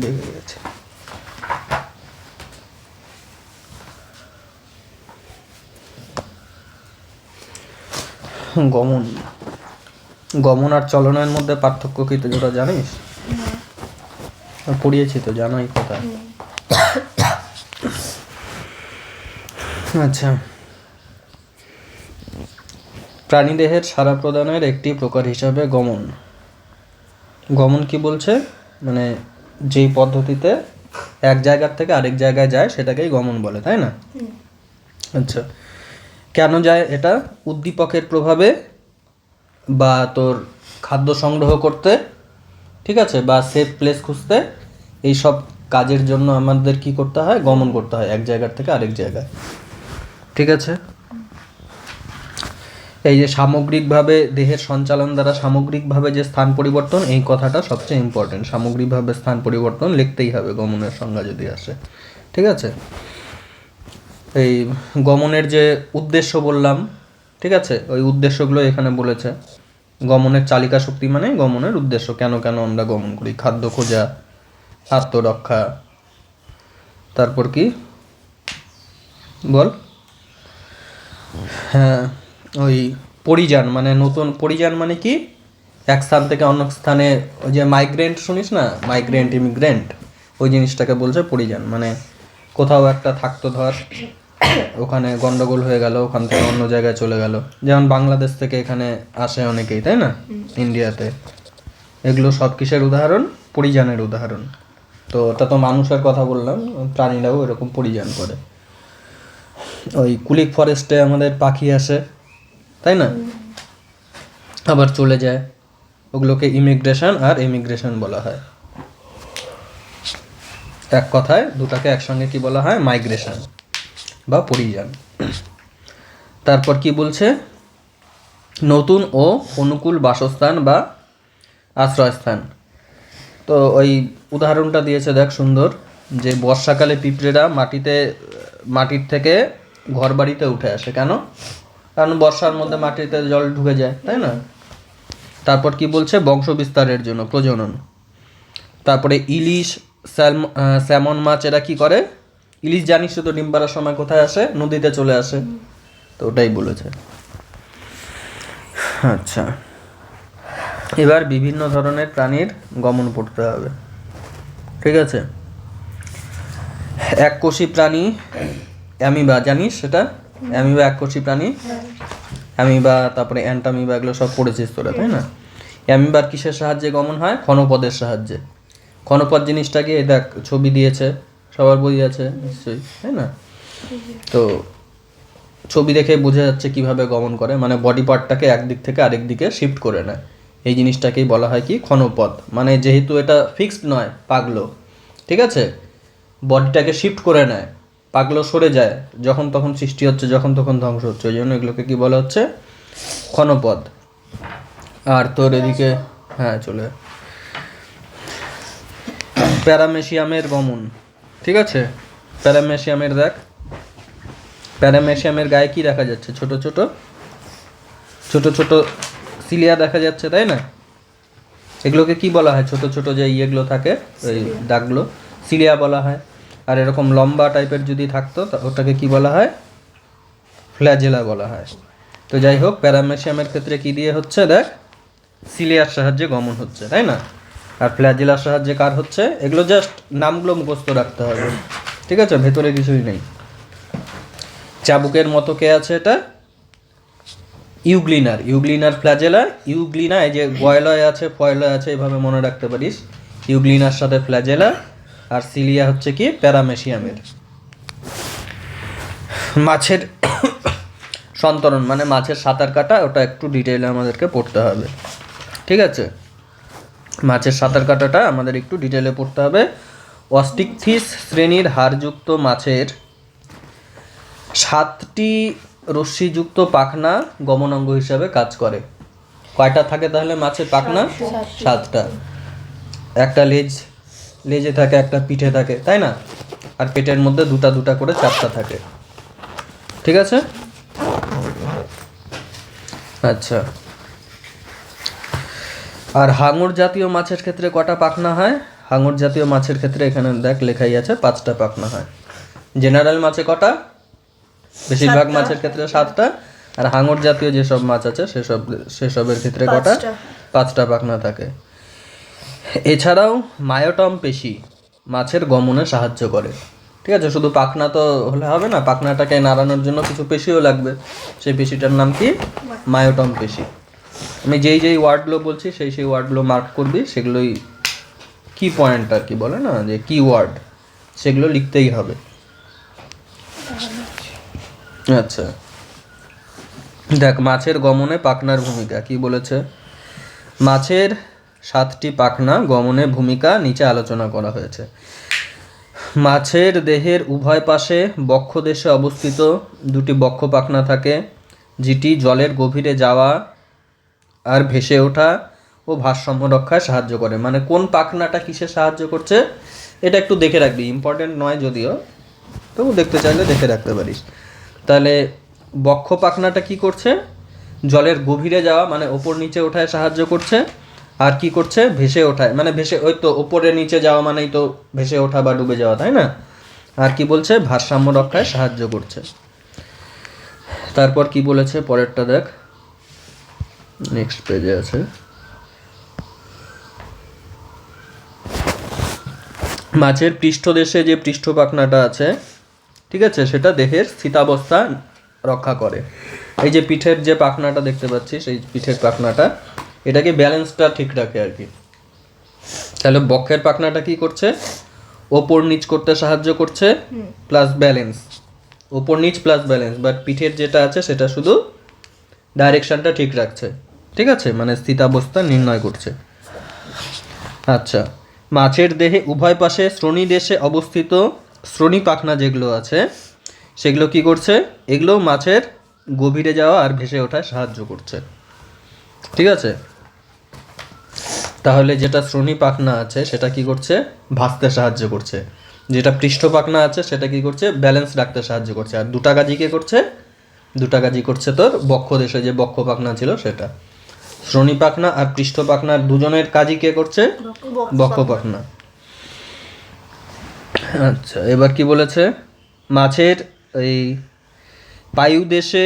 দেখে গেছে। গমন, গমন আর চলনের মধ্যে পার্থক্য কি তুই ওটা জানিস? পড়িয়েছি তো, জানাই কথা। আচ্ছা, প্রাণীদেহের সাড়া প্রদানের একটি প্রকার হিসাবে গমন। গমন কি বলছে, মানে যেই পদ্ধতিতে এক জায়গার থেকে আরেক জায়গায় যায় সেটাকেই গমন বলে, তাই না? আচ্ছা, কেন যায় এটা? উদ্দীপকের প্রভাবে, বা তোর খাদ্য সংগ্রহ করতে, ঠিক আছে, বা সেফ প্লেস খুঁজতে, এইসব কাজের জন্য আমাদের কি করতে হয়? গমন করতে হয় এক জায়গার থেকে আরেক জায়গায়, ঠিক আছে। এই যে সামগ্রিকভাবে দেহের সঞ্চালন দ্বারা সামগ্রিকভাবে যে স্থান পরিবর্তন, এই কথাটা সবচেয়ে ইম্পর্টেন্ট। সামগ্রিকভাবে স্থান পরিবর্তন লিখতেই হবে গমনের সংজ্ঞা যদি আসে, ঠিক আছে। এই গমনের যে উদ্দেশ্য বললাম, ঠিক আছে, ওই উদ্দেশ্যগুলো এখানে বলেছে। গমনের চালিকা শক্তি মানে গমনের উদ্দেশ্য, কেন কেন আমরা গমন করি। খাদ্য খোঁজা, আত্মরক্ষা, তারপর কি বল, হ্যাঁ ওই পরিযান, মানে নতুন পরিযান মানে কি, এক স্থান থেকে অন্য স্থানে, ওই যে মাইগ্রেন্ট শুনিস না, মাইগ্রেন্ট ইমিগ্রেন্ট, ওই জিনিসটাকে বলছে পরিযান। মানে কোথাও একটা থাকতো, ধর ওখানে গন্ডগোল হয়ে গেল, ওখান থেকে অন্য জায়গায় চলে গেল, যেমন বাংলাদেশ থেকে এখানে আসে অনেকেই, তাই না, ইন্ডিয়াতে। এগুলো সব কিসের উদাহরণ? পরিযানের উদাহরণ। তো ওটা তো মানুষের কথা বললাম, প্রাণীরাও এরকম পরিযান করে। ওই কুলিক ফরেস্টে আমাদের পাখি আসে, তাই না, আবার চলে যায়, ওগুলোকে ইমিগ্রেশন আর এমিগ্রেশন বলা হয়। এক কথায় দুটাকে একসঙ্গে কি বলা হয়? মাইগ্রেশন বা পরিযান। তারপর কি বলছে? নতুন ও অনুকূল বাসস্থান বা আশ্রয়স্থান। তো ওই উদাহরণটা দিয়েছে দেখ, সুন্দর, যে বর্ষাকালে পিঁপড়েরা মাটির থেকে ঘর বাড়িতে উঠে আসে। কেন? কারণ বর্ষার মধ্যে মাটিতে জল ঢুকে যায়, তাই না। তারপর কি বলছে? বংশ বিস্তারের জন্য, প্রজনন। তারপরে ইলিশ, স্যামন মাছ, এরা কি করে? ইলিশ জানিস তো, ডিম পাড়ার সময় কোথায় আসে? নদীতে চলে আসে। তো ওটাই বলেছে। আচ্ছা, এবার বিভিন্ন ধরনের প্রাণীর গমন পড়তে হবে, ঠিক আছে। এককোষী প্রাণী, অ্যামিবা, জানিস সেটা? অ্যামিবা এককোষী প্রাণী, অ্যামিবা, তারপরে অ্যান্টামিবা, এগুলো সব পড়েছিস তোরা, তাই না। অ্যামিবার কিসের সাহায্যে গমন হয়? ক্ষণপদের সাহায্যে। ক্ষণপদ জিনিসটা কি, দেখ ছবি দিয়েছে, সবার বই আছে নিশ্চয়ই, তাই না। তো ছবি দেখে বোঝা যাচ্ছে কিভাবে গমন করে, মানে বডি পার্টটাকে একদিক থেকে আরেক দিকে শিফট করে নেয়। এই জিনিসটাকেই বলা হয় কি? ক্ষণপদ। মানে যেহেতু এটা ফিক্সড নয়, পাগলো, ঠিক আছে, বডিটাকে শিফট করে নেয়, পাগলো সরে যায়, যখন তখন সৃষ্টি হচ্ছে, যখন তখন ধ্বংস হচ্ছে, ওই জন্য এগুলোকে কি বলা হচ্ছে? ক্ষণপদ। আর তোর এদিকে, হ্যাঁ চলে, প্যারামেশিয়ামের গমন, ঠিক আছে। প্যারামেশিয়ামের দেখ, প্যারামেশিয়ামের গায়ে কি দেখা যাচ্ছে? ছোট ছোট ছোট ছোট সিলিয়া দেখা যাচ্ছে, তাই না। এগুলোকে কি বলা হয়? ছোট ছোট যে ইয়েগুলো থাকে, ওই দাগগুলো, সিলিয়া বলা হয়। আর এরকম লম্বা টাইপের যদি থাকতো, ওটাকে কি বলা হয়? ফ্ল্যাজেলা বলা হয়। তো যাই হোক, প্যারামেশিয়ামের ক্ষেত্রে কি দিয়ে হচ্ছে? দেখ, সিলিয়ার সাহায্যে গমন হচ্ছে, তাই না। আর ফ্ল্যাজেলার সাহায্যে কার হচ্ছে? এগুলো জাস্ট নামগুলো মুখস্থ রাখতে হবে, ঠিক আছে, ভেতরে কিছুই নেই। চাবুকের মতো কে আছে? এটা ইউগ্লিনার। ইউগ্লিনার ফ্ল্যাজেলা, ইউগ্লিনা, এই যে গয়লয় আছে, ফয়লয় আছে, এভাবে মনে রাখতে পারিস। ইউগ্লিনার সাথে ফ্ল্যাজেলা, আর সিলিয়া হচ্ছে কি? প্যারামেশিয়ামের। মাছের সন্তরণ মানে মাছের সাঁতার কাটা, ওটা একটু ডিটেইলে আমাদেরকে পড়তে হবে, ঠিক আছে। মাছের সাঁতার কাটাটা আমাদের একটু ডিটেইলে পড়তে হবে। অস্টিকথিস শ্রেণীর হাড়যুক্ত মাছের 7টি রশ্মিযুক্ত পাখনা গমনাঙ্গ হিসাবে কাজ করে। কয়টা থাকে তাহলে মাছের পাখনা? 7টা। একটা লেজে থাকে, একটা পিঠে থাকে, তাই না। আর পেটের মধ্যে দুটা দুটা করে 4টা থাকে, ঠিক আছে। আচ্ছা, আর হাঙর জাতীয় মাছের ক্ষেত্রে কটা পাখনা হয়? হাঙর জাতীয় মাছের ক্ষেত্রে এখানে দেখ লেখাই আছে 5টা পাখনা হয়। জেনারেল মাছে কটা? বেশিরভাগ মাছের ক্ষেত্রে 7টা, আর হাঙর জাতীয় যেসব মাছ আছে সেসবের ক্ষেত্রে কটা? 5টা পাখনা থাকে। এছাড়াও মায়োটম পেশি মাছের গমনে সাহায্য করে। ঠিক আছে, শুধু পাখনা তো হলে হবে না, পাখনাটাকে নাড়ানোর জন্য কিছু পেশিও লাগবে। সেই পেশিটার নাম কি? মায়োটম পেশি। আমি যেই ওয়ার্ডগুলো বলছি সেই ওয়ার্ডগুলো মার্ক করবি, সেগুলোই কি পয়েন্ট আর কি বলে না, যে কি ওয়ার্ড, সেগুলো লিখতেই হবে। আচ্ছা দেখ, মাছের গমনে পাখনার ভূমিকা কি বলেছে। মাছের 7টি পাখনা গমনে ভূমিকা নিচে আলোচনা করা হয়েছে। মাছের দেহের উভয় পাশে বক্ষদেশে অবস্থিত 2টি বক্ষ পাখনা থাকে, যেটি জলের গভীরে যাওয়া আর ভেসে ওঠা ও ভারসাম্য রক্ষায় সাহায্য করে। মানে কোন পাখনাটা কিসে সাহায্য করছে এটা একটু দেখে রাখবি, ইম্পর্টেন্ট নয় যদিও, তবু দেখতে চাইলে দেখে রাখতে পারিস। তাহলে বক্ষ পাখনাটা কি করছে? জলের গভীরে যাওয়া মানে ওপর নিচে ওঠায় সাহায্য করছে। আর কি করছে? ভেসে ওঠায়, মানে ভেসে, ওই তো ওপরে নিচে যাওয়া মানেই তো ভেসে ওঠা বা ডুবে যাওয়া, তাই না? আর কি বলছে? ভারসাম্য রক্ষায় সাহায্য করছে। তারপর কি বলেছে পরেরটা দেখ, নেক্সট পেজে আছে। মাছের পৃষ্ঠদেশে যে পৃষ্ঠ পাখনাটা আছে, ঠিক আছে, সেটা দেহের স্থিতাবস্থা রক্ষা করে। এই যে পিঠের যে পাখনাটা দেখতে পাচ্ছিস, এই পিঠের পাখনাটা, এটাকে ব্যালেন্সটা ঠিক রাখে আর কি। তাহলে বক্ষের পাখনাটা কি করছে? ওপর নিচ করতে সাহায্য করছে প্লাস ব্যালেন্স, ওপর নিচ প্লাস ব্যালেন্স। বাট পিঠের যেটা আছে সেটা শুধু ডাইরেকশনটা ঠিক রাখছে, ঠিক আছে, মানে স্থিতাবস্থা নির্ণয় করছে। আচ্ছা, মাছের দেহে উভয় পাশে শ্রোণী দেশে অবস্থিত শ্রোণী পাখনা যেগুলো আছে সেগুলো কি করছে? এগুলো মাছের গভীরে যাওয়া আর ভেসে ওঠায় সাহায্য করছে, ঠিক আছে। তাহলে যেটা শ্রোণী পাখনা আছে সেটা কি করছে? ভাসতে সাহায্য করছে। যেটা পৃষ্ঠ পাখনা আছে সেটা কি করছে? ব্যালেন্স রাখতে সাহায্য করছে। আর দুটা কাজই কে করছে? দুটা কাজই করছে তোর বক্ষ দেশে যে বক্ষ পাখনা ছিল সেটা। শ্রোণী পাখনা আর পৃষ্ঠ পাখনার দুজনের কাজই কে করছে? বক্ষ পাখনা। আচ্ছা, এবার কি বলেছে? মাছের এই পায়ুদেশে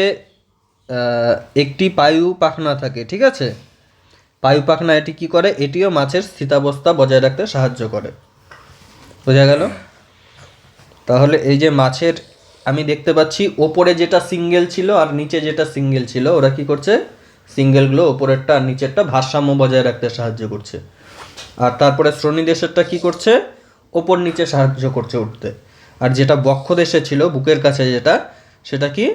একটি পায়ু পাখনা থাকে, ঠিক আছে। পায়ু পাখনা এটি কি করে? এটিও মাছের স্থিতাবস্থা বজায় রাখতে সাহায্য করে। বোঝা গেল? তাহলে এই যে মাছের, আমি দেখতে পাচ্ছি ওপরে যেটা সিঙ্গেল ছিল আর নিচে যেটা সিঙ্গেল ছিল, ওরা কি করছে? সিঙ্গেলগুলো ওপরেরটা আর নিচেরটা ভারসাম্য বজায় রাখতে সাহায্য করছে। আর তারপরে শ্রোণী দেশেরটা কি করছে? ওপর নিচে সাহায্য করছে উঠতে। আর যেটা বক্ষ দেশে ছিল বুকের কাছে যেটা, সেটা কি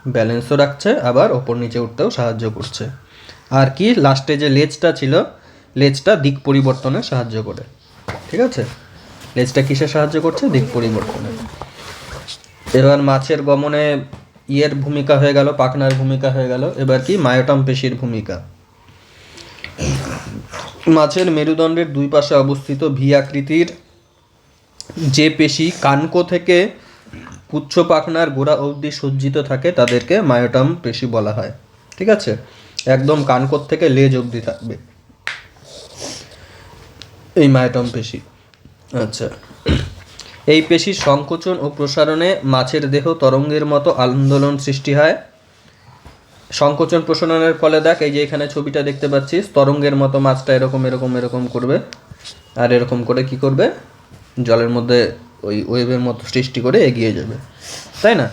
ব্যালেন্সও রাখছে, আবার ওপর নিচে উঠতেও সাহায্য করছে। আর কি লাস্টে যে লেজটা ছিল, লেজটা দিক পরিবর্তনে সাহায্য করে, ঠিক আছে। লেজটা কিসে সাহায্য করছে? দিক পরিবর্তনে। এবার মাছের গমনে ইয়ের ভূমিকা হয়ে গেল, পাখনার ভূমিকা হয়ে গেল। এবার কি মায়োটম পেশির ভূমিকা। মাছের মেরুদণ্ডের দুই পাশে অবস্থিত ভি আকৃতির যে পেশি কানকো থেকে পুচ্ছ পাখনার গোড়া অবধি সজ্জিত থাকে তাদেরকে মায়োটম পেশি বলা হয়, ঠিক আছে। একদম কানকোর থেকে লেজ অবধি থাকবে এই মায়োটম পেশি। আচ্ছা, এই পেশির সংকোচন ও প্রসারণে মাছের দেহ তরঙ্গের মতো আন্দোলন সৃষ্টি হয়। সংকোচন প্রসারণের ফলে দেখ, এই যে এখানে ছবিটা দেখতে পাচ্ছিস, তরঙ্গের মতো মাছটা এরকম এরকম এরকম করবে, আর এরকম করে কি করবে? জলের মধ্যে ওই ওয়েভের মতো সৃষ্টি করে এগিয়ে যাবে, তাই না?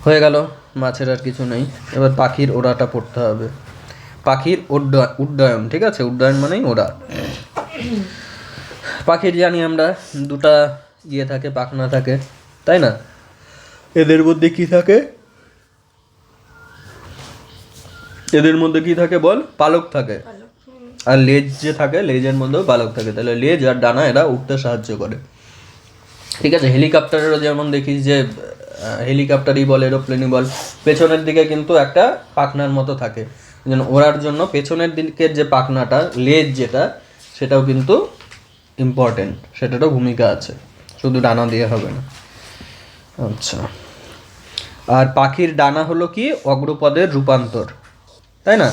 হয়ে গেল, মাছের আর কিছু নেই। এবার পাখির ওড়াটা পড়তে হবে। পাখির উড্ডয়ন, ঠিক আছে, উড্ডয়ন মানেই ওড়া। পাখির জানি আমরা দুটা ইয়ে থাকে, পাখনা থাকে, তাই না? এদের মধ্যে কি থাকে? এদের মধ্যে কি থাকে বল? পালক থাকে। আর লেজ যে থাকে, লেজের মধ্যেও পালক থাকে। তাহলে লেজ আর ডানা এরা উঠতে সাহায্য করে, ঠিক আছে। হেলিকপ্টারেরও যেমন দেখিস যে হেলিকপ্টারই বল, এরোপ্লেনই বল, পেছনের দিকে কিন্তু একটা পাখনার মতো থাকে, যেন ওড়ার জন্য পেছনের দিকের যে পাখনাটা, লেজ যেটা, সেটাও কিন্তু ইম্পর্টেন্ট, সেটারও ভূমিকা আছে, শুধু ডানা দিয়ে হবে না। আচ্ছা, আর পাখির ডানা হলো কি? অগ্রপদের রূপান্তর, তাই না?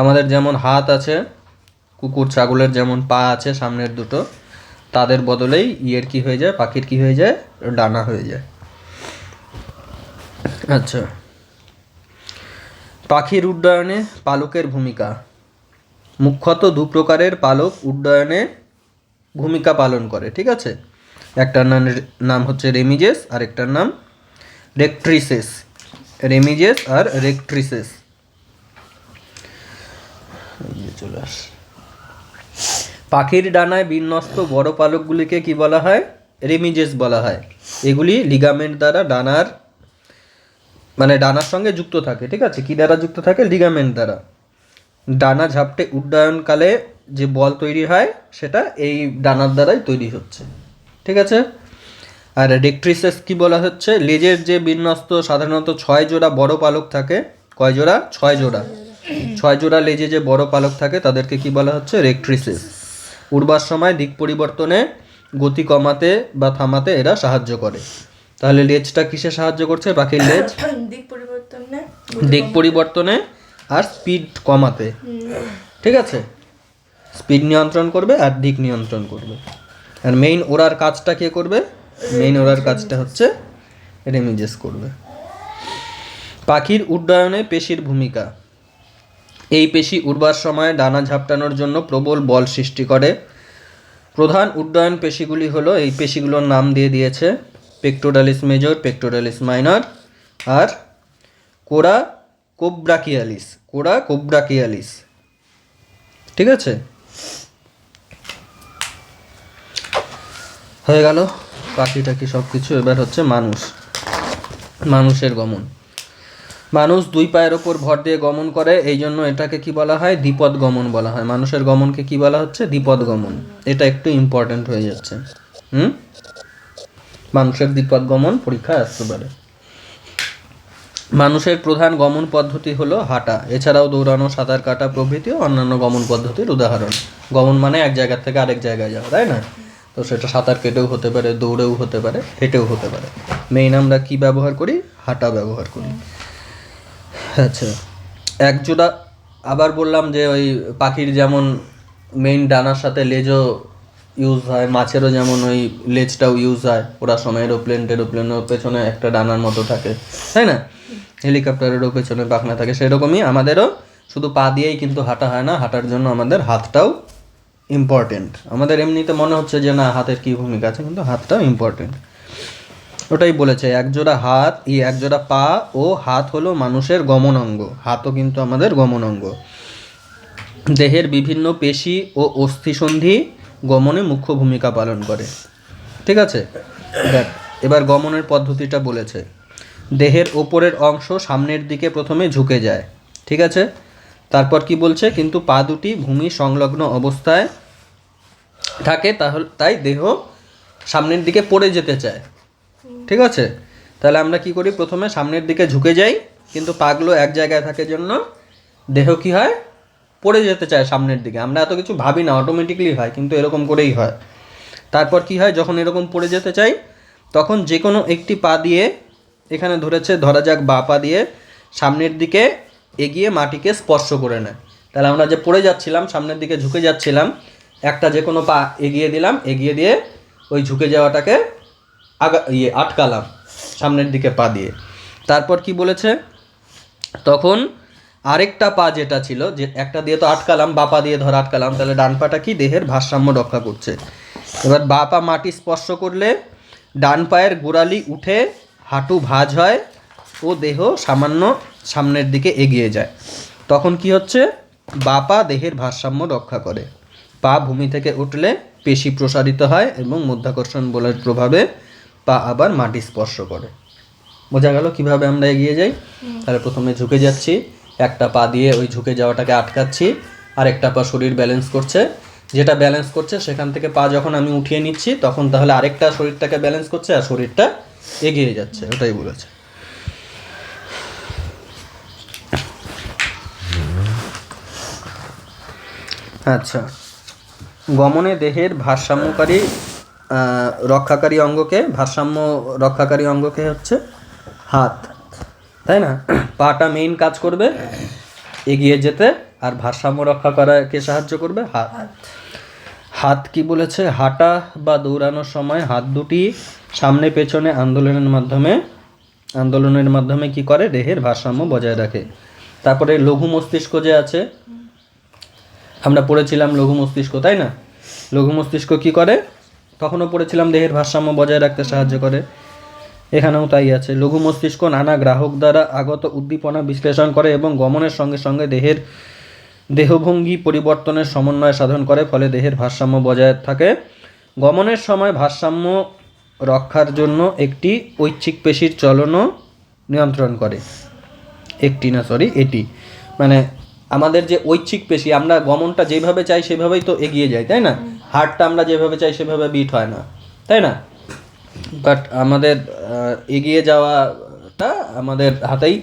আমাদের যেমন হাত আছে, কুকুর ছাগলের যেমন পা আছে সামনের দুটো, তাদের বদলেই ইয়ের কি হয়ে যায়, পাখির কি হয়ে যায়, ডানা হয়ে যায়। আচ্ছা, পাখির উড্ডয়নে পালকের ভূমিকা। মুখ্যত দু প্রকারের পালক উড্ডয়নে ভূমিকা পালন করে, ঠিক আছে। একটার নাম হচ্ছে রেমিজেস আর একটার নাম রেক্ট্রিসেস। রেমিজেস আর রেক্ট্রিসেস। চলে আস। পাখির ডানায় বিন্যস্ত বড় পালকগুলিকে কি বলা হয়, রেমিজেস বলা হয়। এগুলি লিগামেন্ট দ্বারা ডানার ডানার সঙ্গে যুক্ত থাকে, ঠিক আছে। কি দ্বারা যুক্ত থাকে, লিগামেন্ট দ্বারা। ডানা ঝাপটে উড্ডয়নকালে যে বল তৈরি হয় সেটা এই ডানার দ্বারাই তৈরি হচ্ছে, ঠিক আছে। আর রেক্ট্রিসেস কি বলা হচ্ছে, লেজের যে বিন্যস্ত সাধারণত 6 জোড়া বড় পালক থাকে। কয় জোড়া, 6 জোড়া। 6 জোড়া লেজে যে বড় পালক থাকে তাদেরকে কি বলা হচ্ছে, রেক্ট্রিসেস। উড়বার সময় দিক পরিবর্তনে, গতি কমাতে বা থামাতে এরা সাহায্য করে। তাহলে লেজটা কিসে সাহায্য করছে, পাখির লেজ দিক পরিবর্তনে আর স্পিড কমাতে, ঠিক আছে। স্পিড নিয়ন্ত্রণ করবে আর দিক নিয়ন্ত্রণ করবে। আর মেইন ওড়ার কাজটা কে করবে, মেইন ওড়ার কাজটা হচ্ছে রেমিজেস করবে। পাখির উড্ডয়নে পেশির ভূমিকা। এই পেশি উড়বার সময় ডানা ঝাপটানোর জন্য প্রবল বল সৃষ্টি করে। প্রধান উড্ডয়ন পেশিগুলি হলো, এই পেশিগুলোর নাম দিয়ে দিয়েছে, পেক্টোরালিস মেজর, পেক্টোরালিস মাইনর আর কোরা কোব্রাকিয়ালিস। কোরা কোব্রাকিয়ালিস, ঠিক আছে। হয়ে গেল পাখি টাকি সব কিছু। এবার হচ্ছে মানুষের গমন। মানুষ 2 পায়ের ওপর ভর দিয়ে গমন করে, এই জন্য এটাকে কি বলা হয়, দ্বিপদ গমন বলা হয়। মানুষের গমনকে কি বলা হচ্ছে, দ্বিপদ গমন। এটা একটু ইম্পর্টেন্ট হয়ে যাচ্ছে। মানুষের দ্বিপদ গমন পরীক্ষায় আসতে পারে। মানুষের প্রধান গমন পদ্ধতি হলো হাঁটা। এছাড়াও দৌড়ানো, সাঁতার কাটা প্রভৃতি অন্যান্য গমন পদ্ধতির উদাহরণ। গমন মানে এক জায়গা থেকে আরেক জায়গায় যাওয়া, তাই না। তো সেটা সাঁতার কেটেও হতে পারে, দৌড়েও হতে পারে, হেঁটেও হতে পারে। মেইন আমরা কি ব্যবহার করি, হাঁটা ব্যবহার করি। আচ্ছা, একজোড়া আবার বললাম যে ওই পাখির যেমন মেইন ডানার সাথে লেজও ইউজ হয়, মাছেরও যেমন ওই লেজটাও ইউজ হয়। ওরা সময় এরোপ্লেনের পেছনে একটা ডানার মতো থাকে, তাই না। হেলিকপ্টারেরও পেছনে পাখনা থাকে। সেরকমই আমাদেরও শুধু পা দিয়েই কিন্তু হাঁটা হয় না, হাঁটার জন্য আমাদের হাতটাও ইম্পর্টেন্ট। আমাদের এমনিতে মনে হচ্ছে যে না হাতের কী ভূমিকা আছে, কিন্তু হাতটাও ইম্পর্টেন্ট। ওটাই বলেছে, একজোড়া পা ও হাত হলো মানুষের গমন অঙ্গ। হাতও কিন্তু আমাদের গমন অঙ্গ। দেহের বিভিন্ন পেশি ও অস্থিসন্ধি গমনে মুখ্য ভূমিকা পালন করে, ঠিক আছে। দেখ এবার গমনের পদ্ধতিটা বলেছে। দেহের ওপরের অংশ সামনের দিকে প্রথমে ঝুঁকে যায়, ঠিক আছে। তারপর কি বলছে, কিন্তু পা দুটি ভূমি সংলগ্ন অবস্থায় থাকে, তাই দেহ সামনের দিকে পড়ে যেতে চায়, ঠিক আছে। তাহলে আমরা কি করি, প্রথমে সামনের দিকে ঝুঁকে যাই, কিন্তু পাগুলো এক জায়গায় থাকে জন্য দেহ কি হয়, পড়ে যেতে চায় সামনের দিকে। আমরা এত কিছু ভাবি না, অটোমেটিকলি হয়, কিন্তু এরকম করেই হয়। তারপর কি হয়, যখন এরকম পড়ে যেতে চাই তখন যে কোনো একটি পা দিয়ে, এখানে ধরা যাক বা পা দিয়ে সামনের দিকে এগিয়ে মাটিকে স্পর্শ করে নেয়। তাহলে আমরা যে পড়ে যাচ্ছিলাম, সামনের দিকে ঝুঁকে যাচ্ছিলাম, একটা যে কোনো পা এগিয়ে দিলাম, এগিয়ে দিয়ে ওই ঝুঁকে যাওয়াটাকে আটকালাম সামনের দিকে পা দিয়ে। তারপর কি বলেছে, তখন আরেকটা পা যেটা ছিল, যে একটা দিয়ে তো আটকালাম, বা পা দিয়ে আটকালাম, তাহলে ডান পাটা কি দেহের ভারসাম্য রক্ষা করছে। এবার বা পা মাটি স্পর্শ করলে ডান পায়ের গোড়ালি উঠে হাঁটু ভাঁজ হয় ও দেহ সামান্য সামনের দিকে এগিয়ে যায়। তখন কি হচ্ছে, বা পা দেহের ভারসাম্য রক্ষা করে। পা ভূমি থেকে উঠলে পেশি প্রসারিত হয় এবং মধ্যাকর্ষণ বলের প্রভাবে পা আবার মাটি স্পর্শ করে। বোঝা গেল কিভাবে আমরা এগিয়ে যাই। তাহলে প্রথমে ঝুঁকে যাচ্ছি, একটা পা দিয়ে ওই ঝুঁকে যাওয়াটাকে আটকাচ্ছি, আর একটা পা শরীর ব্যালেন্স করছে, যেটা ব্যালেন্স করছে সেখান থেকে পা যখন আমি উঠিয়ে নিচ্ছি তখন তাহলে আরেকটা শরীরটাকে ব্যালেন্স করছে আর শরীরটা এগিয়ে যাচ্ছে, ওটাই বলেছে। আচ্ছা, গমনে দেহের ভারসাম্য রক্ষাকারী অঙ্গকে হচ্ছে হাত, তাই না। পাটা মেইন কাজ করবে এগিয়ে যেতে, আর ভারসাম্য রক্ষা করাকে সাহায্য করবে হাত। হাত কি বলেছে? হাঁটা বা দৌড়ানোর সময় হাত দুটি সামনে পেছনে আন্দোলনের মাধ্যমে কি করে? দেহের ভারসাম্য বজায় রাখে। তারপরে লঘু মস্তিষ্ক যে আছে, আমরা পড়েছিলাম লঘু মস্তিষ্ক, তাই না? লঘু মস্তিষ্ক কি করে? তখনও পড়েছিলাম দেহের ভারসাম্য বজায় রাখতে সাহায্য করে, এখানেও তাই আছে। লঘু মস্তিষ্ক নানা গ্রাহক দ্বারা আগত উদ্দীপনা বিশ্লেষণ করে এবং গমনের সঙ্গে সঙ্গে দেহভঙ্গি পরিবর্তনের সমন্বয় সাধন করে, ফলে দেহের ভারসাম্য বজায় থাকে। গমনের সময় ভারসাম্য রক্ষার জন্য একটি ঐচ্ছিক পেশির চলনও নিয়ন্ত্রণ করে। এটি মানে আমাদের যে ঐচ্ছিক পেশি, আমরা গমনটা যেভাবে চাই সেভাবেই তো এগিয়ে যাই, তাই না? হার্টটা আমরা যেভাবে চাই সেভাবে বিট হয় না, তাই না? বাট আমাদের এগিয়ে যাওয়াটা আমাদের হাতেই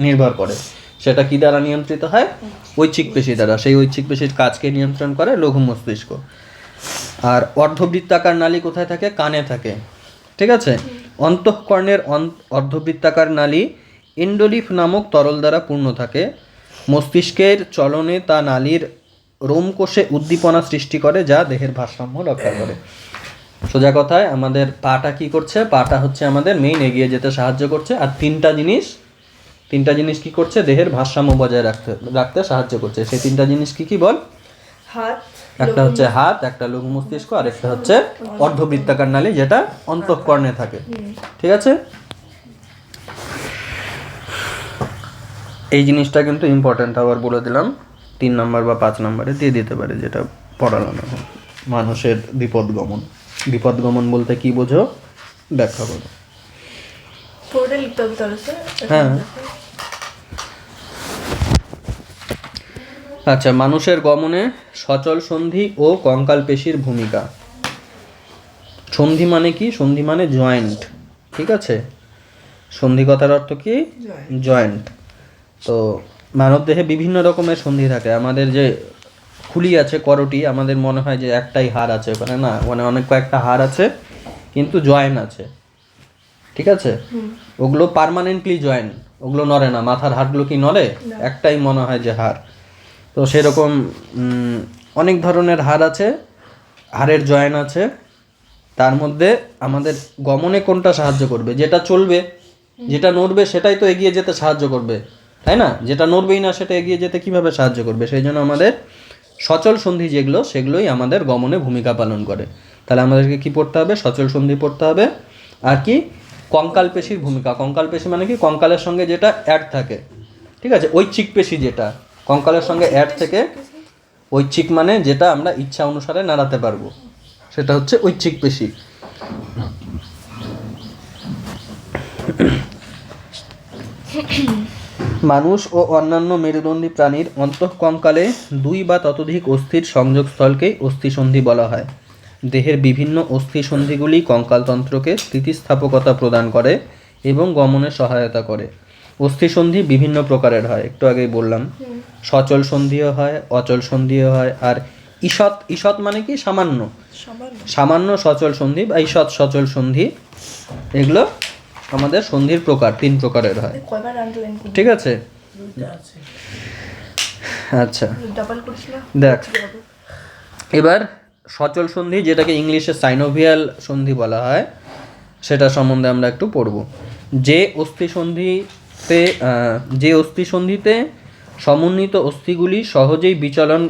নির্ভর করে। সেটা কি দ্বারা নিয়ন্ত্রিত হয়? ঐচ্ছিক পেশি দ্বারা। সেই ঐচ্ছিক পেশির কাজকে নিয়ন্ত্রণ করে লঘু মস্তিষ্ক। আর অর্ধবৃত্তাকার নালী কোথায় থাকে? কানে থাকে, ঠিক আছে? অন্তঃকর্ণের অর্ধবৃত্তাকার নালী এন্ডোলিফ নামক তরল দ্বারা পূর্ণ থাকে। মস্তিষ্কের চলনে তা নালীর রোমকোষে উদ্দীপনা সৃষ্টি করে, যা দেহের ভারসাম্য রক্ষা করে। সোজা কথায় আমাদের পাটা কি করছে? পাটা হচ্ছে আমাদের মেইন এগিয়ে যেতে সাহায্য করছে। আর তিনটা জিনিস কি করছে? দেহের ভারসাম্য বজায় রাখতে সাহায্য করছে। সেই তিনটা জিনিস কি বল? একটা হচ্ছে হাত, একটা লঘু মস্তিষ্ক, আর একটা হচ্ছে অর্ধবৃত্তাকার নালী, যেটা অন্তঃকর্ণে থাকে, ঠিক আছে? এই জিনিসটা কিন্তু ইম্পর্টেন্ট, আবার বলে দিলাম। 3 নম্বর বা 5 নম্বরে দিয়ে দিতে পারে, যেটা পড়ানো হয়। মানুষের বিপদগমন বলতে কি বোঝো? ব্যাখ্যা করো। হ্যাঁ, আচ্ছা। মানুষের গমনে সচল সন্ধি ও কঙ্কাল পেশির ভূমিকা। সন্ধি মানে কি? সন্ধি মানে জয়েন্ট, ঠিক আছে? সন্ধি কথার অর্থ কি? জয়েন্ট। তো মানব দেহে বিভিন্ন রকমের সন্ধি থাকে। আমাদের যে খুলি আছে, করটি, আমাদের মনে হয় যে একটাই হাড় আছে ওখানে, না, মানে অনেক কয়েকটা হাড় আছে, কিন্তু জয়েন্ট আছে, ঠিক আছে? ওগুলো পার্মানেন্টলি জয়েন্ট, ওগুলো নড়ে না। মাথার হাড়গুলো কি নড়ে? একটাই মনে হয় যে হাড়। তো সেরকম অনেক ধরনের হাড় আছে, হাড়ের জয়েন্ট আছে। তার মধ্যে আমাদের গমনে কোনটা সাহায্য করবে? যেটা চলবে, যেটা নড়বে সেটাই তো এগিয়ে যেতে সাহায্য করবে, তাই না? যেটা নড়বেই না সেটা এগিয়ে যেতে কিভাবে সাহায্য করবে? সেই জন্য আমাদের সচল সন্ধি যেগুলো, সেগুলোই আমাদের গমনে ভূমিকা পালন করে। তাহলে আমাদেরকে কি পড়তে হবে? সচল সন্ধি পড়তে হবে। আর কি? কঙ্কাল পেশির ভূমিকা। কঙ্কাল পেশি মানে কি? কঙ্কালের সঙ্গে যেটা অ্যাড থাকে, ঠিক আছে? ঐচ্ছিক পেশি যেটা কঙ্কালের সঙ্গে অ্যাড থেকে, ঐচ্ছিক মানে যেটা আমরা ইচ্ছা অনুসারে নাড়াতে পারবো, সেটা হচ্ছে ঐচ্ছিক পেশি। মানুষ ও অন্যান্য মেরুদণ্ডী প্রাণীর অন্তঃকঙ্কালে 2 বা ততোধিক অস্থির সংযোগস্থলকেই অস্থিসন্ধি বলা হয়। দেহের বিভিন্ন অস্থিসন্ধিগুলি কঙ্কালতন্ত্রকে স্থিতিস্থাপকতা প্রদান করে এবং গমনে সহায়তা করে। অস্থিসন্ধি বিভিন্ন প্রকারের হয়, একটু আগেই বললাম। সচল সন্ধিও হয়, অচল সন্ধিও হয়। আর ঈষৎ মানে কি? সামান্য সচল সন্ধি বা ঈষৎ সচল সন্ধি, এগুলো আমাদের সন্ধির প্রকার 3 প্রকারের হয়, ঠিক আছে? আচ্ছা, দেখ এবার সচল সন্ধি, যেটাকে ইংলিশে সাইনোভিয়াল সন্ধি বলা হয়, সেটা সম্বন্ধে আমরা একটু পড়ব। যে অস্থিসন্ধিতে সমন্বিত অস্থিগুলি সহজেই বিচলন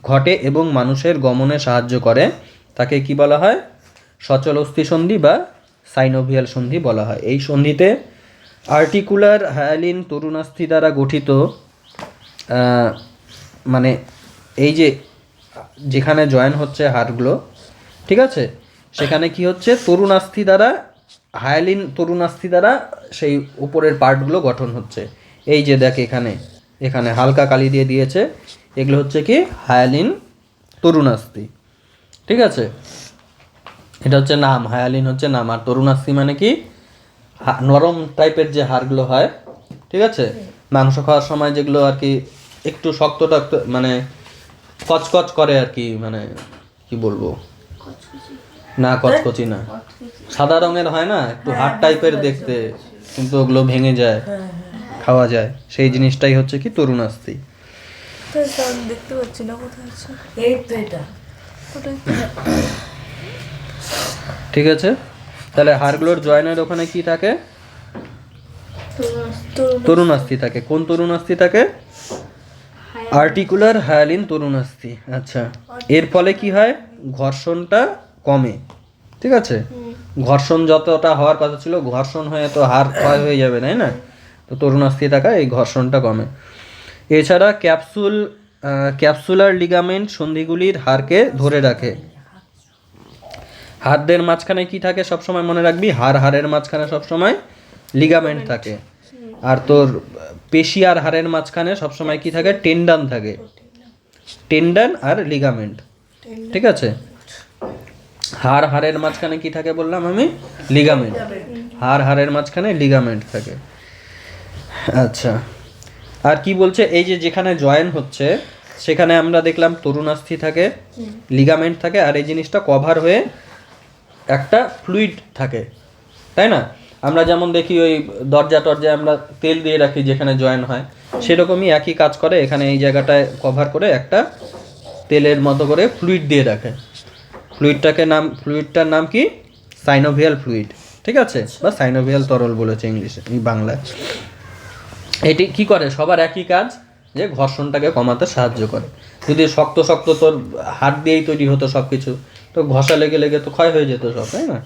ঘটে এবং মানুষের গমনে সাহায্য করে, তাকে কি বলা হয়? সচল অস্থিসন্ধি বা সাইনোভিয়াল সন্ধি বলা হয়। এই সন্ধিতে আর্টিকুলার হায়ালিন তরুণাস্থি দ্বারা গঠিত, মানে এই যে যেখানে জয়েন হচ্ছে হাড়গুলো, ঠিক আছে, সেখানে কি হচ্ছে? তরুণাস্থি দ্বারা, হায়ালিন তরুণাস্থি দ্বারা সেই উপরের পার্টগুলো গঠন হচ্ছে। এই যে দেখ, এখানে হালকা কালি দিয়ে দিয়েছে, এগুলো হচ্ছে কি? হায়ালিন তরুণাস্থি, ঠিক আছে? এটা হচ্ছে নাম, হায়ালিন হচ্ছে নাম। আর তরুণাস্থি মানে কি? নরম টাইপের যে হাড়গুলো হয়, ঠিক আছে, মাংস খাওয়ার সময় যেগুলো আর কি একটু শক্ত টাক্ত, মানে কচকচ করে আর কি, মানে কি বলবো, না কচকচি না, সাদা রঙের হয় না, একটু হাড় টাইপের দেখতে, কিন্তু ওগুলো ভেঙে যায়, খাওয়া যায়, সেই জিনিসটাই হচ্ছে কি? তরুণাস্থি। দেখতে পাচ্ছি না কোথায় আছে। এই তো এটা। ওটাই তো। ঠিক আছে, তাহলে হাড়গুলোর জয়েনের ওখানে কি থাকে? তরুণাস্থি থাকে। কোন তরুণাস্থি থাকে? আর্টিকুলার হায়ালিন তরুণাস্থি। আচ্ছা, এর ফলে কি হয়? ঘর্ষণটা কমে। ঠিক আছে, ঘর্ষণ যতটা হওয়ার কথা ছিল, ঘর্ষণ হয়ে তো হাড় ক্ষয় হয়ে যাবে, তাই না? তো তরুণাস্থি থাকা এই ঘর্ষণটা কমে। এছাড়া ক্যাপসুলার লিগামেন্ট সন্ধিগুলির হাড়কে ধরে রাখে। হাড়দের মাঝখানে কি থাকে সবসময় মনে রাখবি? হাড়ের মাঝখানে সবসময় লিগামেন্ট থাকে। আর তোর পেশি আর হাড়ের মাঝখানে সবসময় কি থাকে? টেন্ডন থাকে। টেন্ডন আর লিগামেন্ট। ঠিক আছে, হাড়ের মাঝখানে কি থাকে বললাম আমি? লিগামেন্ট। হাড়ের মাঝখানে লিগামেন্ট থাকে। আচ্ছা, আর কি বলছে? এই যে যেখানে জয়েন হচ্ছে সেখানে আমরা দেখলাম তরুণাস্থি থাকে, লিগামেন্ট থাকে, আর এই জিনিসটা কভার হয়ে একটা ফ্লুইড থাকে, তাই না? আমরা যেমন দেখি ওই দরজায় আমরা তেল দিয়ে রাখি যেখানে জয়েন হয়, সেরকমই একই কাজ করে। এখানে এই জায়গাটায় কভার করে একটা তেলের মতো করে ফ্লুইড দিয়ে রাখে। ফ্লুইডটার নাম কি? Synovial fluid. ঠিক আছে, বা সাইনোভিয়াল তরল বলেছে ইংলিশে, বাংলায়। এটি কি করে? সবার একই কাজ, যে ঘর্ষণটাকে কমাতে সাহায্য করে। যদি শক্ত তোর হাত দিয়েই তৈরি হতো সব কিছু, তো ঘষা লেগে লেগে তো ক্ষয় হয়ে যেত সব, তাই না?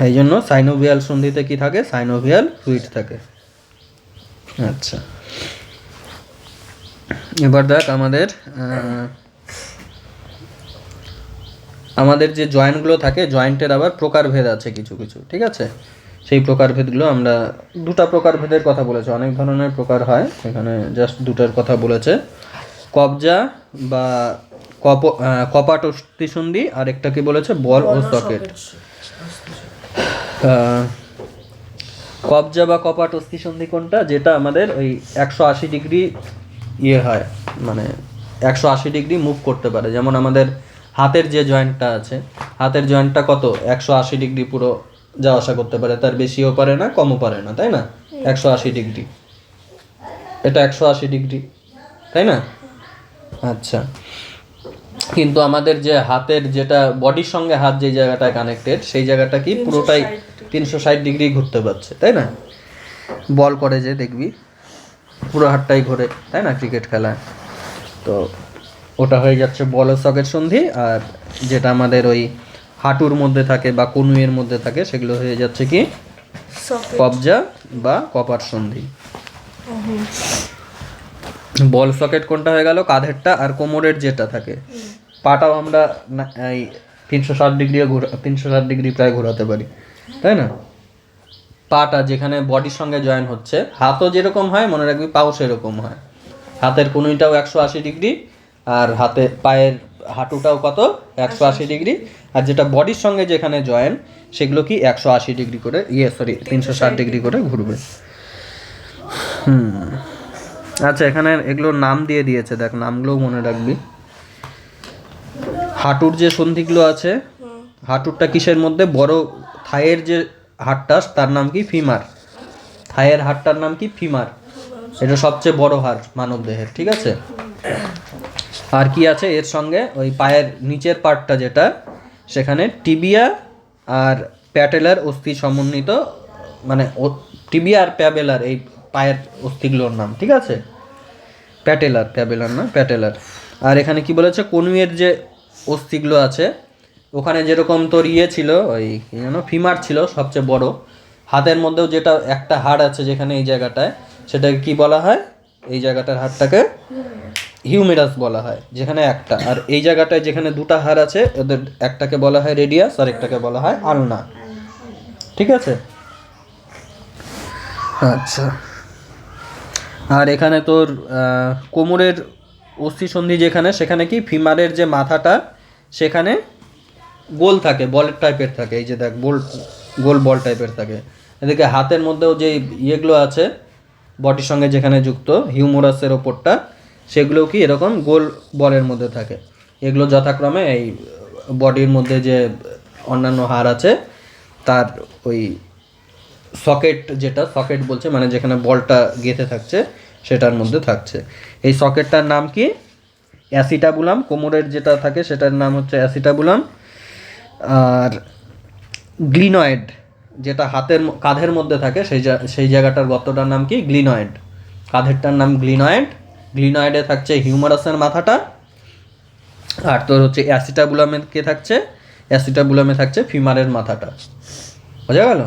এই জন্য সাইনোভিয়াল সন্ধিতে কি থাকে? সাইনোভিয়াল ফ্লুইড থাকে। আচ্ছা, এবার দেখ আমাদের যে জয়েন্টগুলো থাকে, জয়েন্টের আবার প্রকারভেদ আছে কিছু কিছু। ঠিক আছে, সেই প্রকারভেদগুলো আমরা দুটা প্রকারভেদের কথা বলেছে, অনেক ধরনের প্রকার হয়, এখানে জাস্ট দুটার কথা বলেছে। কবজা বা কপাট অস্থিসন্ধি, আর একটা কি বলেছে? বল ও সকেট। কবজা বা কপাট অস্থিসন্ধি কোনটা? যেটা আমাদের ওই 180 ডিগ্রি হয়, মানে 180 ডিগ্রি মুভ করতে পারে। যেমন আমাদের হাতের যে জয়েন্টটা আছে, হাতের জয়েন্টটা কত? 180 ডিগ্রি পুরো যাওয়া আসা করতে পারে, তার বেশিও পারে না, কমও পারে না, তাই না? 180 ডিগ্রি, এটা 180 ডিগ্রি, তাই না? আচ্ছা, কিন্তু আমাদের যে হাতের যেটা বডির সঙ্গে হাত যে জায়গাটায় কানেক্টেড, সেই জায়গাটা কি পুরোটাই 360 ডিগ্রি ঘুরতে পারছে, তাই না? বল করে যে দেখবি পুরো হাতটাই ঘোরে, তাই না, ক্রিকেট খেলায়। তো ওটা হয়ে যাচ্ছে বল ও সকেট সন্ধি। আর যেটা আমাদের ওই হাঁটুর মধ্যে থাকে বা কনুইয়ের মধ্যে থাকে, সেগুলো হয়ে যাচ্ছে কি? কবজা বা কপাট সন্ধি। বল সকেট কোনটা হয়ে গেল? কাঁধেরটা আর কোমরের যেটা থাকে। পাটাও আমরা এই 360 ডিগ্রি প্রায় ঘোরাতে পারি, তাই না? পাটা যেখানে বডির সঙ্গে জয়েন হচ্ছে, হাতও যেরকম হয় মনে রাখবি, পাও সেরকম হয়। হাতের কনুইটাও 180 ডিগ্রি, আর পায়ের হাঁটুটাও কত? 180 ডিগ্রি। আর যেটা বডির সঙ্গে যেখানে জয়েন, সেগুলো কি 180 ডিগ্রি করে 360 ডিগ্রি করে ঘুরবে। আচ্ছা, এখানে এগুলোর নাম দিয়ে দিয়েছে, দেখ নামগুলোও মনে রাখবি। হাঁটুর যে সন্ধিগুলো আছে, হাঁটুরটা কিসের মধ্যে? বড় থাইয়ের যে হাড়টা, তার নাম কি? ফিমার। থাইয়ের হাড়টার নাম কি? ফিমার। এটা সবচেয়ে বড় হাড় মানব দেহের। ঠিক আছে, আর কি আছে এর সঙ্গে? ওই পায়ের নিচের পার্টটা যেটা, সেখানে টিবিয়া আর প্যাটেলার অস্থি সমন্বিত, মানে টিবিয়া আর প্যাবেলার, এই পায়ের অস্থিগুলোর নাম। ঠিক আছে, প্যাবেলার না, প্যাটেলার। আর এখানে কি বলেছে? কনুইয়ের যে অস্থিগুলো আছে, ওখানে যেরকম তোর ছিল, ওই কি জানো, ফিমার ছিল সবচেয়ে বড়। হাতের মধ্যেও যেটা একটা হাড় আছে যেখানে এই জায়গাটায়, সেটাকে কি বলা হয়? এই জায়গাটার হাড়টাকে হিউমেরাস বলা হয়, যেখানে একটা। আর এই জায়গাটায় যেখানে দুটা হাড় আছে, ওদের একটাকে বলা হয় রেডিয়াস আর একটাকে বলা হয় আলনা। ঠিক আছে, আচ্ছা। আর এখানে তোর কোমরের অস্থিসন্ধি যেখানে, সেখানে কি ফিমারের যে মাথাটা, সেখানে গোল থাকে, বলের টাইপের থাকে। এই যে দেখ, গোল বল টাইপের থাকে। এদিকে হাতের মধ্যেও যে ইয়েগুলো আছে বডির সঙ্গে যেখানে যুক্ত, হিউমেরাসের ওপরটা, সেগুলোও কি এরকম গোল বলের মধ্যে থাকে। এগুলো যথাক্রমে এই বডির মধ্যে যে অন্যান্য হাড় আছে, তার ওই সকেট, যেটা সকেট বলছে, মানে যেখানে বলটা গেঁথে থাকছে, সেটার মধ্যে থাকছে। এই সকেটটার নাম কি? অ্যাসিটাবুলাম। কোমরের যেটা থাকে সেটার নাম হচ্ছে অ্যাসিটাবুলাম। আর গ্লিনয়েড যেটা কাঁধের মধ্যে থাকে সেই জায়গাটার গর্তটার নাম কি? গ্লিনয়েড। কাঁধেরটার নাম গ্লিনয়েড। গ্লিনয়েডে থাকছে হিউমারাসের মাথাটা। আর তোর হচ্ছে অ্যাসিটাবুলামে কে থাকছে? অ্যাসিটাবুলামে থাকছে ফিমারের মাথাটা। বোঝা গেল?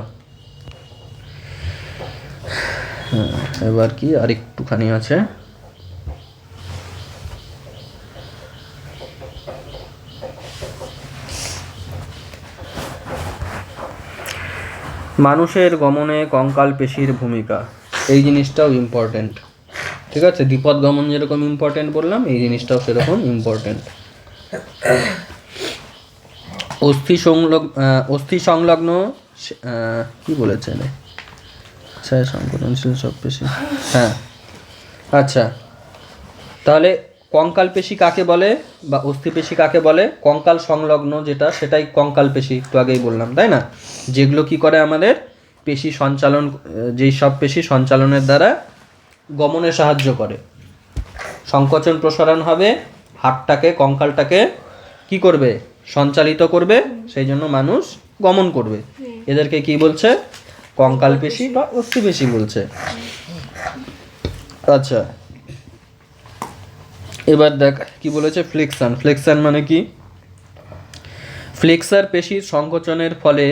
হ্যাঁ, এবার কি আর একটুখানি আছে। মানুষের গমনে কঙ্কাল পেশির ভূমিকা, এই জিনিসটাও ইম্পর্টেন্ট। ঠিক আছে, দ্বিপদ গমন যেরকম ইম্পর্টেন্ট বললাম, এই জিনিসটাও সেরকম ইম্পর্টেন্ট। অস্থি সংলগ্ন কি বলেছে রে? সংকোচনশীল সব পেশি। হ্যাঁ, আচ্ছা, তাহলে কঙ্কাল পেশি কাকে বলে বা অস্থি পেশি কাকে বলে? কঙ্কাল সংলগ্ন যেটা, সেটাই কঙ্কাল পেশি, একটু আগেই বললাম, তাই না? যেগুলো কি করে আমাদের পেশি সঞ্চালন, যেই সব পেশি সঞ্চালনের দ্বারা গমনে সাহায্য করে। সংকোচন প্রসারণ হবে, হাতটাকে, কঙ্কালটাকে কি করবে? সঞ্চালিত করবে, সেই জন্য মানুষ গমন করবে। এদেরকে কি বলছে? কঙ্কাল পেশি বা অস্থি পেশি বলছে। আচ্ছা, এবার দেখ কি বলেছে। ফ্লেক্সান। ফ্লেক্সান মানে কি? ফ্লেক্সার পেশির সংকোচনের ফলে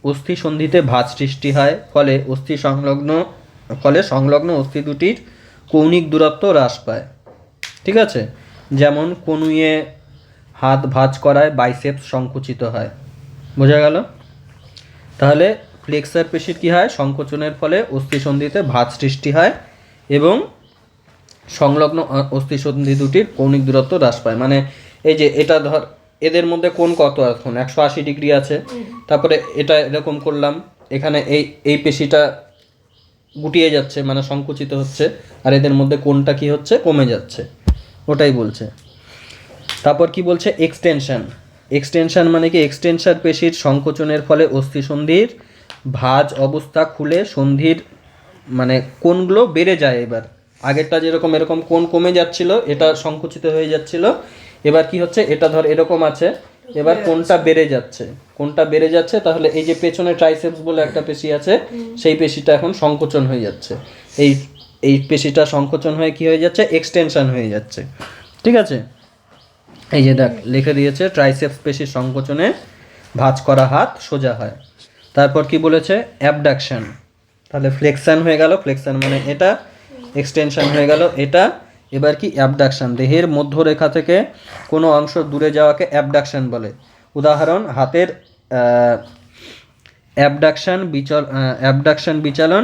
অস্থি সন্ধিতে ভাঁজ সৃষ্টি হয়, ফলে সংলগ্ন অস্থি দুটির কৌণিক দূরত্ব হ্রাস পায়। ঠিক আছে, যেমন কনুইয়ে হাত ভাঁজ করায় বাইসেপস সংকুচিত হয়। বোঝা গেল? তাহলে ফ্লেক্সার পেশির কি হয়? সংকোচনের ফলে অস্থি সন্ধিতে ভাঁজ সৃষ্টি হয় এবং সংলগ্ন অস্থি সন্ধি দুটির কৌণিক দূরত্ব হ্রাস পায়। মানে এই যে এটা ধর, এদের মধ্যে কোণ কত এখন? 180 ডিগ্রি আছে। তারপরে এটা এরকম করলাম, এখানে এই পেশিটা গুটিয়ে যাচ্ছে, মানে সংকুচিত হচ্ছে, আর এদের মধ্যে কোণটা কি হচ্ছে? কমে যাচ্ছে, ওটাই বলছে। তারপর কি বলছে? এক্সটেনশন। এক্সটেনশন মানে কি? এক্সটেনশন পেশির সংকোচনের ফলে অস্থিসন্ধির ভাঁজ অবস্থা খুলে সন্ধির মানে কোণগুলো বেড়ে যায়। এবার আগেরটা যেরকম এরকম কোণ কমে যাচ্ছিল, এটা সংকুচিত হয়ে যাচ্ছিল, এবার কি হচ্ছে? এটা ধর এরকম আছে, এবার কোণটা বেড়ে যাচ্ছে, কোণটা বেড়ে যাচ্ছে। তাহলে এই যে পেছনে ট্রাইসেপস বলে একটা পেশি আছে, সেই পেশিটা এখন সংকোচন হয়ে যাচ্ছে। এই পেশিটা সংকোচন হয়ে কি হয়ে যাচ্ছে? এক্সটেনশন হয়ে যাচ্ছে। ঠিক আছে, এই যে দেখ লিখে দিয়েছে, ট্রাইসেপস পেশির সংকোচনে ভাঁজ করা হাত সোজা হয়। তারপর কি বলেছে? অ্যাবডাকশন। তাহলে ফ্লেক্সান হয়ে গেল, ফ্লেক্সান মানে এটা, এক্সটেনশন হয়ে গেল এটা। এবার কি? অ্যাবডাকশন। দেহের মধ্যরেখা থেকে কোনো অংশ দূরে যাওয়াকে অ্যাবডাকশন বলে। উদাহরণ, হাতের অ্যাবডাকশন বিচলন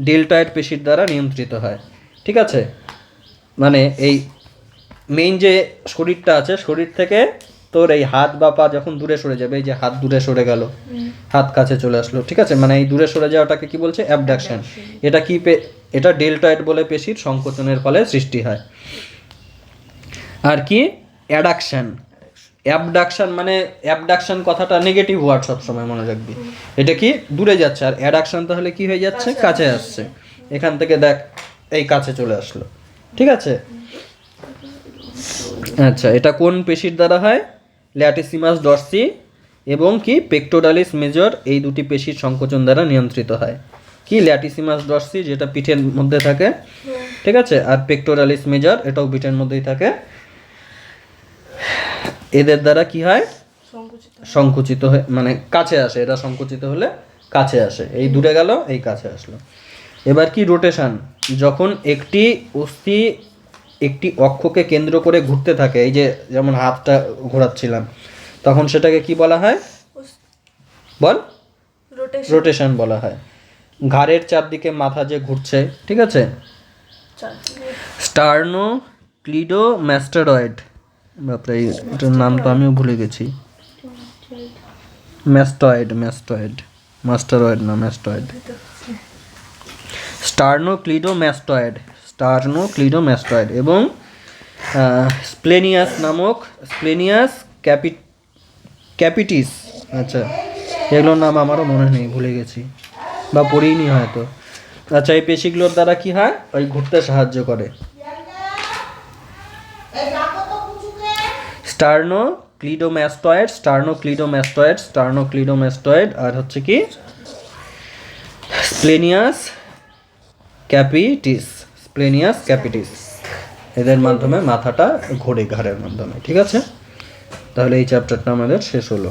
ডেল্টয়েড পেশির দ্বারা নিয়ন্ত্রিত হয়। ঠিক আছে, মানে এই মেইন যে শরীরটা আছে, শরীর থেকে তোর এই হাত বা পা যখন দূরে সরে যাবে, এই যে হাত দূরে সরে গেল, হাত কাছে চলে আসলো, ঠিক আছে, মানে এই দূরে সরে যাওয়াটাকে কি বলছে? অ্যাবডাকশন। এটা কি এটা ডেল্টয়েড বলে পেশির সংকোচনের ফলে সৃষ্টি হয়। আর কি? অ্যাডাকশন। অ্যাবডাকশন মানে, অ্যাবডাকশন কথাটা নেগেটিভ ওয়ার্ড, সবসময় মনে রাখবি। এটা কি? দূরে যাচ্ছে। আর অ্যাডাকশন তাহলে কি হয়ে যাচ্ছে? কাছে আসছে। এখান থেকে দেখ এই কাছে চলে আসলো। ঠিক আছে, আচ্ছা, এটা কোন পেশির দ্বারা হয়? ল্যাটিসিমাস ডরসি এবং কি পেক্টোরালিস মেজর, এই দুটি পেশির সংকোচন দ্বারা নিয়ন্ত্রিত হয়। কি? ল্যাটিসিমাস ডরসি যেটা পিঠের মধ্যে থাকে, ঠিক আছে, আর পেক্টোরালিস মেজর এটাও পিঠের মধ্যেই থাকে। এদের দ্বারা কি হয়? সংকুচিত হয়ে মানে কাছে আসে। এরা সংকুচিত হলে কাছে আসে, এই দূরে গেল, এই কাছে আসলো। এবার কি? রোটেশন। যখন একটি অস্থি একটি অক্ষকে কেন্দ্র করে ঘুরতে থাকে, এই যে যেমন হাতটা ঘোরাচ্ছিলাম, তখন সেটাকে কি বলা হয়? বল। রোটেশন বলা হয়। ঘাড়ের চারদিকে মাথা যে ঘুরছে, ঠিক আছে, স্টার্নোক্লিডোম্যাস্টেরয়েড। বাপরে, এটার নাম তো আমিও ভুলে গেছি। ম্যাস্টয়েড মাস্টারয়েড না, ম্যাস্টয়েড। স্টার্নোক্লিডোম্যাস্টয়েড এবং স্প্লেনিয়াস ক্যাপিটিস। আচ্ছা, এগুলোর নাম আমারও মনে নেই, ভুলে গেছি বা পড়িনি হয়তো। আচ্ছা, এই পেশিগুলোর দ্বারা কি হয়? ওই ঘুরতে সাহায্য করে। স্টার্নোক্লিডোম্যাস্টয়েড আর হচ্ছে কি স্প্লেনিয়াস ক্যাপিটিস, এদের মাধ্যমে মাথাটা ঘোরে ঘাড়ের মাধ্যমে। ঠিক আছে, তাহলে এই চ্যাপ্টারটা আমাদের শেষ হলো।